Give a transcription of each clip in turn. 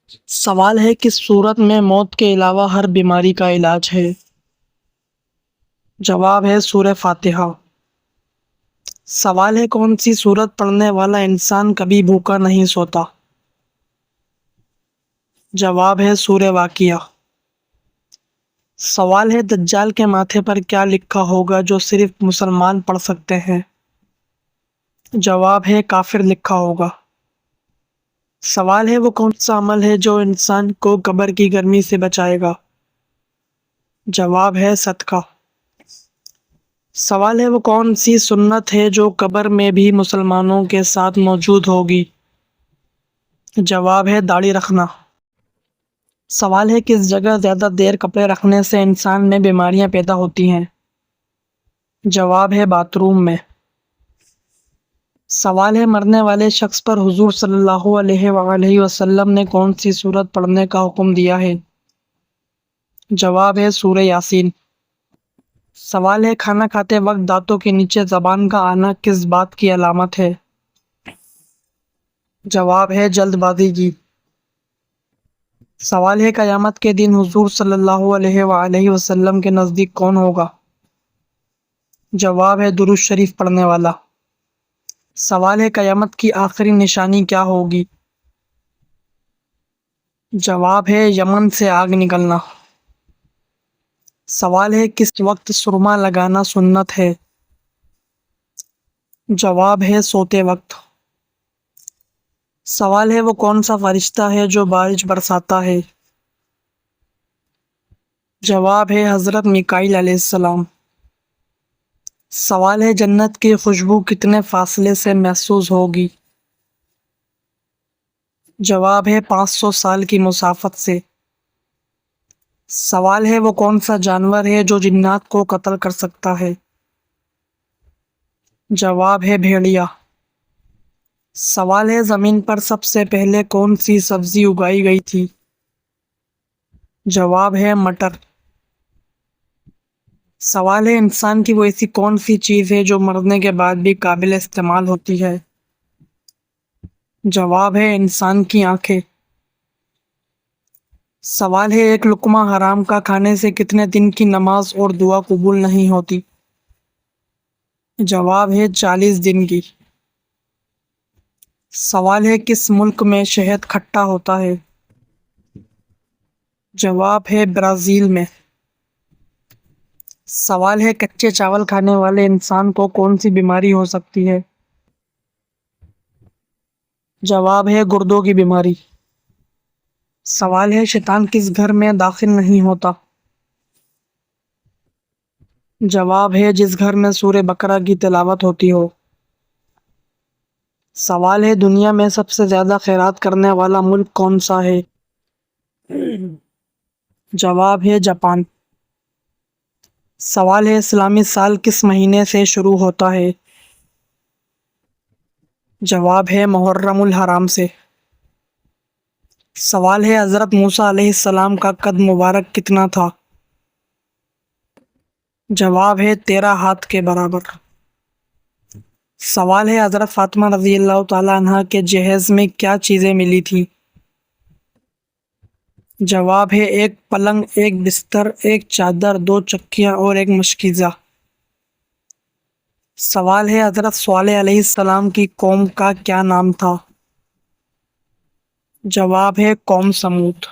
سوال ہے کس صورت میں موت کے علاوہ ہر بیماری کا علاج ہے؟ جواب ہے سورہ فاتحہ۔ سوال ہے کون سی سورت پڑھنے والا انسان کبھی بھوکا نہیں سوتا؟ جواب ہے سورہ واقعہ۔ سوال ہے دجال کے ماتھے پر کیا لکھا ہوگا جو صرف مسلمان پڑھ سکتے ہیں؟ جواب ہے کافر لکھا ہوگا۔ سوال ہے وہ کون سا عمل ہے جو انسان کو قبر کی گرمی سے بچائے گا؟ جواب ہے صدقہ۔ سوال ہے وہ کون سی سنت ہے جو قبر میں بھی مسلمانوں کے ساتھ موجود ہوگی؟ جواب ہے داڑھی رکھنا۔ سوال ہے کس جگہ زیادہ دیر کپڑے رکھنے سے انسان میں بیماریاں پیدا ہوتی ہیں؟ جواب ہے باتھ روم میں۔ سوال ہے مرنے والے شخص پر حضور صلی اللہ علیہ وآلہ وسلم نے کون سی سورت پڑھنے کا حکم دیا ہے؟ جواب ہے سورہ یاسین۔ سوال ہے کھانا کھاتے وقت دانتوں کے نیچے زبان کا آنا کس بات کی علامت ہے؟ جواب ہے جلد بازی کی۔ سوال ہے قیامت کے دن حضور صلی اللہ علیہ وآلہ وسلم کے نزدیک کون ہوگا؟ جواب ہے درود شریف پڑھنے والا۔ سوال ہے قیامت کی آخری نشانی کیا ہوگی؟ جواب ہے یمن سے آگ نکلنا۔ سوال ہے کس وقت سرما لگانا سنت ہے؟ جواب ہے سوتے وقت۔ سوال ہے وہ کون سا فرشتہ ہے جو بارش برساتا ہے؟ جواب ہے حضرت میکائیل علیہ السلام۔ سوال ہے جنت کی خوشبو کتنے فاصلے سے محسوس ہوگی؟ جواب ہے 500 سال کی مسافت سے۔ سوال ہے وہ کون سا جانور ہے جو جنات کو قتل کر سکتا ہے؟ جواب ہے بھیڑیا۔ سوال ہے زمین پر سب سے پہلے کون سی سبزی اگائی گئی تھی؟ جواب ہے مٹر۔ سوال ہے انسان کی وہ ایسی کون سی چیز ہے جو مرنے کے بعد بھی قابل استعمال ہوتی ہے؟ جواب ہے انسان کی آنکھیں۔ سوال ہے ایک لقمہ حرام کا کھانے سے کتنے دن کی نماز اور دعا قبول نہیں ہوتی؟ جواب ہے 40 دن کی۔ سوال ہے کس ملک میں شہد کھٹا ہوتا ہے؟ جواب ہے برازیل میں۔ سوال ہے کچے چاول کھانے والے انسان کو کون سی بیماری ہو سکتی ہے؟ جواب ہے گردوں کی بیماری۔ سوال ہے شیطان کس گھر میں داخل نہیں ہوتا؟ جواب ہے جس گھر میں سورہ بقرہ کی تلاوت ہوتی ہو۔ سوال ہے دنیا میں سب سے زیادہ خیرات کرنے والا ملک کون سا ہے؟ جواب ہے جاپان۔ سوال ہے اسلامی سال کس مہینے سے شروع ہوتا ہے؟ جواب ہے محرم الحرام سے۔ سوال ہے حضرت موسیٰ علیہ السلام کا قد مبارک کتنا تھا؟ جواب ہے 13 ہاتھ کے برابر۔ سوال ہے حضرت فاطمہ رضی اللہ تعالیٰ عنہ کے جہیز میں کیا چیزیں ملی تھیں؟ جواب ہے ایک پلنگ، ایک بستر، ایک چادر، 2 چکیاں اور ایک مشکیزہ۔ سوال ہے حضرت صالح علیہ السلام کی قوم کا کیا نام تھا؟ جواب ہے قوم سمود۔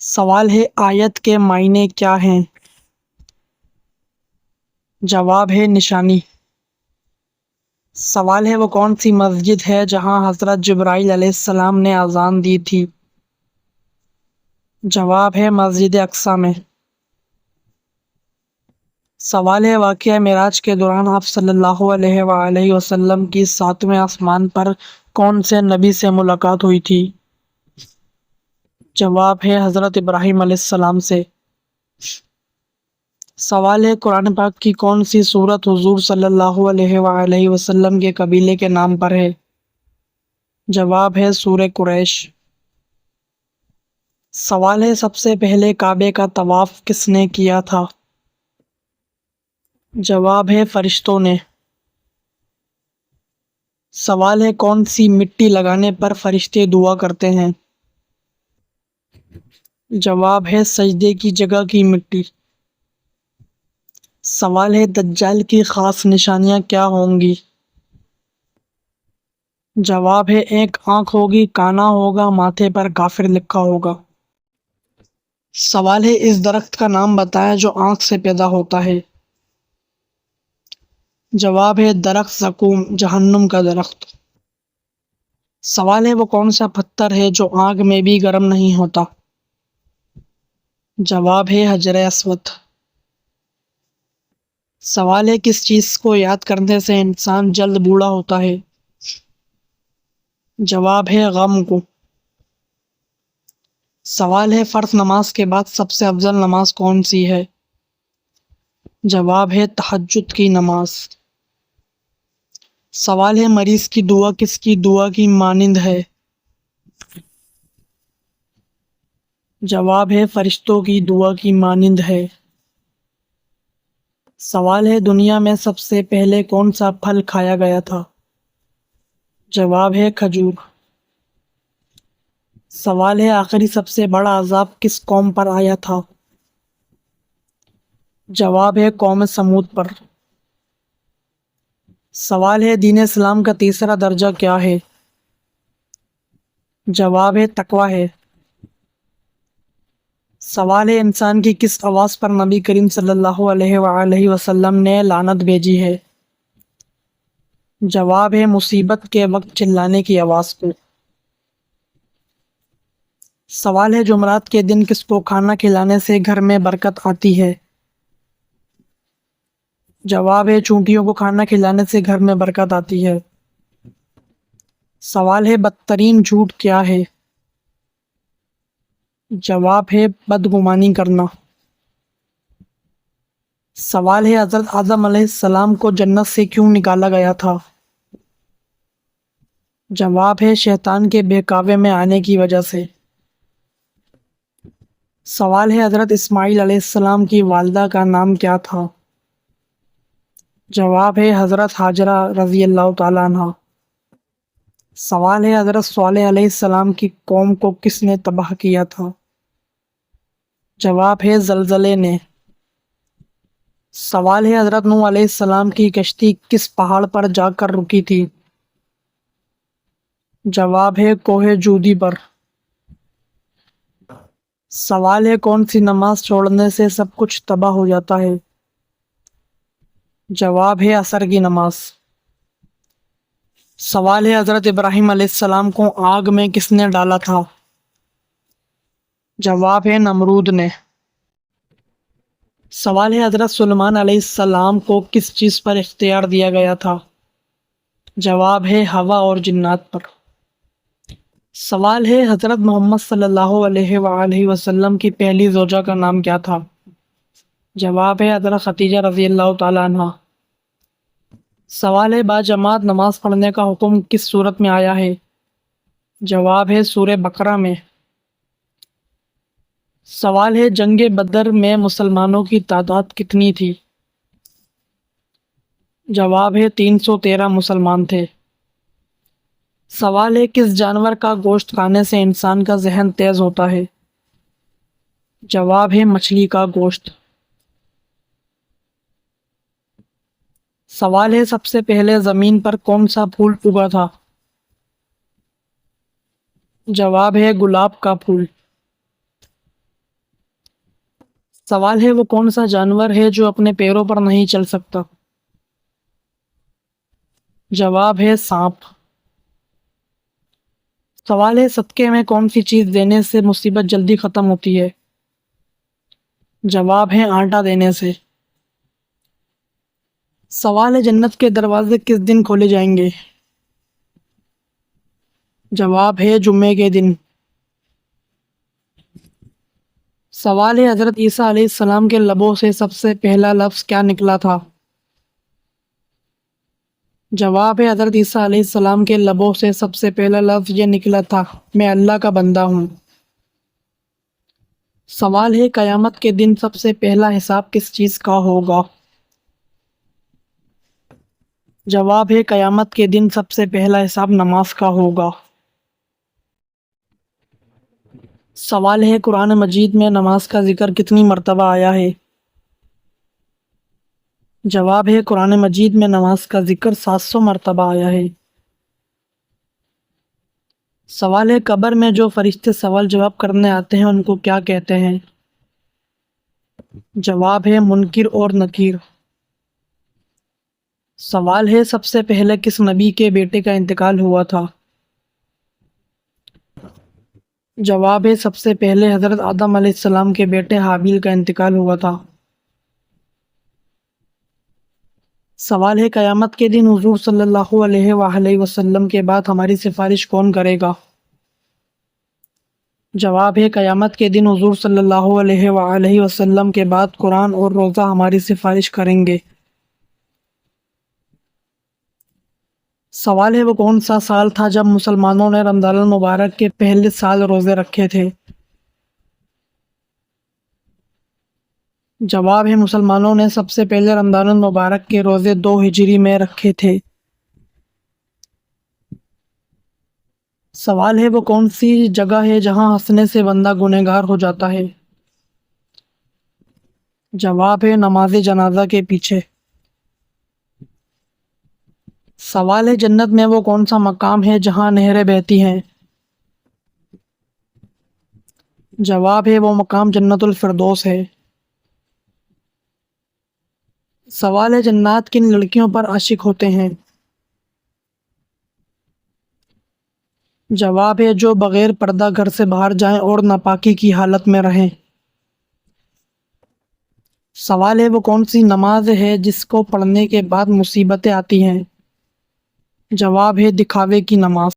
سوال ہے آیت کے معنی کیا ہیں؟ جواب ہے نشانی۔ سوال ہے وہ کون سی مسجد ہے جہاں حضرت جبرائیل علیہ السلام نے اذان دی تھی؟ جواب ہے مسجد اقصی میں۔ سوال ہے واقعہ معراج کے دوران آپ صلی اللہ علیہ وآلہ وسلم کی 7ویں آسمان پر کون سے نبی سے ملاقات ہوئی تھی؟ جواب ہے حضرت ابراہیم علیہ السلام سے۔ سوال ہے قرآن پاک کی کون سی سورت حضور صلی اللہ علیہ وآلہ وسلم کے قبیلے کے نام پر ہے؟ جواب ہے سورہ قریش۔ سوال ہے سب سے پہلے کعبے کا طواف کس نے کیا تھا؟ جواب ہے فرشتوں نے۔ سوال ہے کون سی مٹی لگانے پر فرشتے دعا کرتے ہیں؟ جواب ہے سجدے کی جگہ کی مٹی۔ سوال ہے دجال کی خاص نشانیاں کیا ہوں گی؟ جواب ہے ایک آنکھ ہوگی، کانا ہوگا، ماتھے پر کافر لکھا ہوگا۔ سوال ہے اس درخت کا نام بتائیں جو آنکھ سے پیدا ہوتا ہے۔ جواب ہے درخت زقوم، جہنم کا درخت۔ سوال ہے وہ کون سا پتھر ہے جو آگ میں بھی گرم نہیں ہوتا؟ جواب ہے حجر اسود۔ سوال ہے کس چیز کو یاد کرنے سے انسان جلد بوڑھا ہوتا ہے؟ جواب ہے غم کو۔ سوال ہے فرض نماز کے بعد سب سے افضل نماز کون سی ہے؟ جواب ہے تہجد کی نماز۔ سوال ہے مریض کی دعا کس کی دعا کی مانند ہے؟ جواب ہے فرشتوں کی دعا کی مانند ہے۔ سوال ہے دنیا میں سب سے پہلے کون سا پھل کھایا گیا تھا؟ جواب ہے کھجور۔ سوال ہے آخری سب سے بڑا عذاب کس قوم پر آیا تھا؟ جواب ہے قوم سمود پر۔ سوال ہے دین اسلام کا تیسرا درجہ کیا ہے؟ جواب ہے تقوی ہے۔ سوال ہے انسان کی کس آواز پر نبی کریم صلی اللہ علیہ وآلہ وسلم نے لعنت بھیجی ہے؟ جواب ہے مصیبت کے وقت چلانے کی آواز کو۔ سوال ہے جمعرات کے دن کس کو کھانا کھلانے سے گھر میں برکت آتی ہے؟ جواب ہے چونٹیوں کو کھانا کھلانے سے گھر میں برکت آتی ہے۔ سوال ہے بدترین جھوٹ کیا ہے؟ جواب ہے بدگمانی کرنا۔ سوال ہے حضرت آدم علیہ السلام کو جنت سے کیوں نکالا گیا تھا؟ جواب ہے شیطان کے بہکاوے میں آنے کی وجہ سے۔ سوال ہے حضرت اسماعیل علیہ السلام کی والدہ کا نام کیا تھا؟ جواب ہے حضرت ہاجرہ رضی اللہ تعالیٰ عنہ۔ سوال ہے حضرت صالح علیہ السلام کی قوم کو کس نے تباہ کیا تھا؟ جواب ہے زلزلے نے۔ سوال ہے حضرت نوح علیہ السلام کی کشتی کس پہاڑ پر جا کر رکی تھی؟ جواب ہے کوہ جودی پر۔ سوال ہے کون سی نماز چھوڑنے سے سب کچھ تباہ ہو جاتا ہے؟ جواب ہے عصر کی نماز۔ سوال ہے حضرت ابراہیم علیہ السلام کو آگ میں کس نے ڈالا تھا؟ جواب ہے نمرود نے۔ سوال ہے حضرت سلیمان علیہ السلام کو کس چیز پر اختیار دیا گیا تھا؟ جواب ہے ہوا اور جنات پر۔ سوال ہے حضرت محمد صلی اللہ علیہ وآلہ وسلم کی پہلی زوجہ کا نام کیا تھا؟ جواب ہے حضرت خدیجہ رضی اللہ تعالیٰ عنہ۔ سوال ہے باجماعت نماز پڑھنے کا حکم کس صورت میں آیا ہے؟ جواب ہے سورہ بقرہ میں۔ سوال ہے جنگ بدر میں مسلمانوں کی تعداد کتنی تھی؟ جواب ہے 313 مسلمان تھے۔ سوال ہے کس جانور کا گوشت کھانے سے انسان کا ذہن تیز ہوتا ہے؟ جواب ہے مچھلی کا گوشت۔ سوال ہے سب سے پہلے زمین پر کون سا پھول اگا تھا؟ جواب ہے گلاب کا پھول۔ سوال ہے وہ کون سا جانور ہے جو اپنے پیروں پر نہیں چل سکتا؟ جواب ہے سانپ۔ سوال ہے صدقے میں کون سی چیز دینے سے مصیبت جلدی ختم ہوتی ہے؟ جواب ہے آٹا دینے سے۔ سوال ہے جنت کے دروازے کس دن کھولے جائیں گے؟ جواب ہے جمعے کے دن۔ سوال ہے حضرت عیسیٰ علیہ السلام کے لبوں سے سب سے پہلا لفظ کیا نکلا تھا؟ جواب ہے حضرت عیسیٰ علیہ السلام کے لبوں سے سب سے پہلا لفظ یہ نکلا تھا میں اللہ کا بندہ ہوں۔ سوال ہے قیامت کے دن سب سے پہلا حساب کس چیز کا ہوگا؟ جواب ہے قیامت کے دن سب سے پہلا حساب نماز کا ہوگا۔ سوال ہے قرآن مجید میں نماز کا ذکر کتنی مرتبہ آیا ہے؟ جواب ہے قرآن مجید میں نماز کا ذکر 700 مرتبہ آیا ہے۔ سوال ہے قبر میں جو فرشتے سوال جواب کرنے آتے ہیں ان کو کیا کہتے ہیں؟ جواب ہے منکر اور نکیر۔ سوال ہے سب سے پہلے کس نبی کے بیٹے کا انتقال ہوا تھا؟ جواب ہے سب سے پہلے حضرت آدم علیہ السلام کے بیٹے حابیل کا انتقال ہوا تھا۔ سوال ہے قیامت کے دن حضور صلی اللہ علیہ وآلہ وسلم کے بعد ہماری سفارش کون کرے گا؟ جواب ہے قیامت کے دن حضور صلی اللہ علیہ وآلہ وسلم کے بعد قرآن اور روزہ ہماری سفارش کریں گے۔ سوال ہے وہ کون سا سال تھا جب مسلمانوں نے رمضان المبارک کے پہلے سال روزے رکھے تھے؟ جواب ہے مسلمانوں نے سب سے پہلے رمضان المبارک کے روزے 2 ہجری میں رکھے تھے۔ سوال ہے وہ کون سی جگہ ہے جہاں ہنسنے سے بندہ گنہگار ہو جاتا ہے؟ جواب ہے نماز جنازہ کے پیچھے۔ سوال ہے جنت میں وہ کون سا مقام ہے جہاں نہریں بہتی ہیں؟ جواب ہے وہ مقام جنت الفردوس ہے۔ سوال ہے جنات کن لڑکیوں پر عاشق ہوتے ہیں؟ جواب ہے جو بغیر پردہ گھر سے باہر جائیں اور ناپاکی کی حالت میں رہیں۔ سوال ہے وہ کون سی نماز ہے جس کو پڑھنے کے بعد مصیبتیں آتی ہیں؟ جواب ہے دکھاوے کی نماز۔